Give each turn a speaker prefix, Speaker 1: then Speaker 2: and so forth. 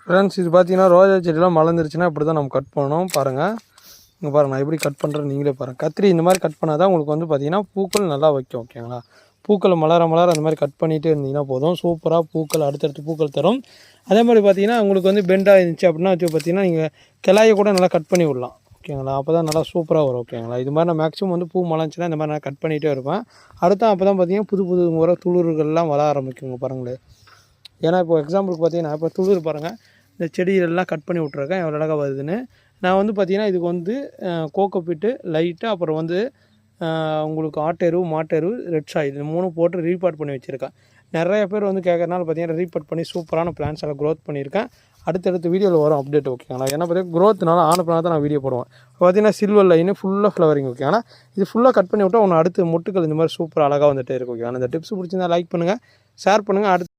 Speaker 1: Friends இது பார்த்தீங்கன்னா ரோஜா செடியெலாம் மலர்ந்துருச்சுன்னா இப்படி தான் நம்ம கட் பண்ணணும். பாருங்கள், இங்கே பாருங்கள் நான் எப்படி கட் பண்ணுறேன்னு நீங்களே பாருங்கள். கத்திரி இந்த மாதிரி கட் பண்ணால் தான் உங்களுக்கு வந்து பார்த்தீங்கன்னா பூக்கள் நல்லா வைக்கும். ஓகேங்களா, பூக்கள் மலர அந்த மாதிரி கட் பண்ணிகிட்டே இருந்தீங்கன்னா போதும், சூப்பராக பூக்கள் அடுத்தடுத்து பூக்கள் தரும். அதே மாதிரி பார்த்தீங்கன்னா உங்களுக்கு வந்து பெண்டாக இருந்துச்சு அப்படின்னா வச்சு பார்த்தீங்கன்னா நீங்கள் கிளையை கூட நல்லா கட் பண்ணி விடலாம். ஓகேங்களா, அப்போ தான் நல்லா சூப்பராக வரும். ஓகேங்களா, இது மாதிரி நான் மேக்ஸிமம் வந்து பூ மலர்ந்துச்சுன்னா இந்த மாதிரி நான் கட் பண்ணிகிட்டே இருப்பேன். அப்போ தான் பார்த்தீங்கன்னா புது முறை துளிர்கள்லாம் வளர ஆரம்பிக்குங்க. பாருங்களேன், ஏன்னா இப்போ எக்ஸாம்பிளுக்கு பார்த்தீங்கன்னா இப்போ துளிர் பாருங்கள், இந்த செடியெல்லாம் கட் பண்ணி விட்ருக்கேன் எவ்வளோ அழகாக வருதுன்னு. நான் வந்து பார்த்தீங்கன்னா இதுக்கு வந்து கோகோபிட்டு லைட்டாக அப்புறம் வந்து உங்களுக்கு ஆட்டெரு மாட்டெரு ரெட் சாயில் இது 3 போட்டு ரீபாட் பண்ணி வச்சுருக்கேன். நிறைய பேர் வந்து கேட்குறனால பார்த்தீங்கன்னா ரீபாட் பண்ணி சூப்பரான பிளான்ஸ் எல்லாம் க்ரோத் பண்ணியிருக்கேன். அடுத்தடுத்த வீடியோவில் வரும் அப்டேட். ஓகேங்களா, ஏன்னா பார்த்தீங்கன்னா க்ரோத்னால ஆனப்பனால தான் நான் வீடியோ போடுவேன். பார்த்தீங்கன்னா சில்வர் லைனு ஃபுல்லாக ஃப்ளவரிங். ஓகே, ஆனால் இது ஃபுல்லாக கட் பண்ணி விட்டால் ஒன்று அடுத்து மொட்டுக்கள் இந்த மாதிரி சூப்பராக அழகாக வந்துகிட்டே இருக்கும். ஓகே, அந்த டிப்ஸ் பிடிச்சிருந்தா லைக் பண்ணுங்கள், ஷேர் பண்ணுங்கள். அடுத்து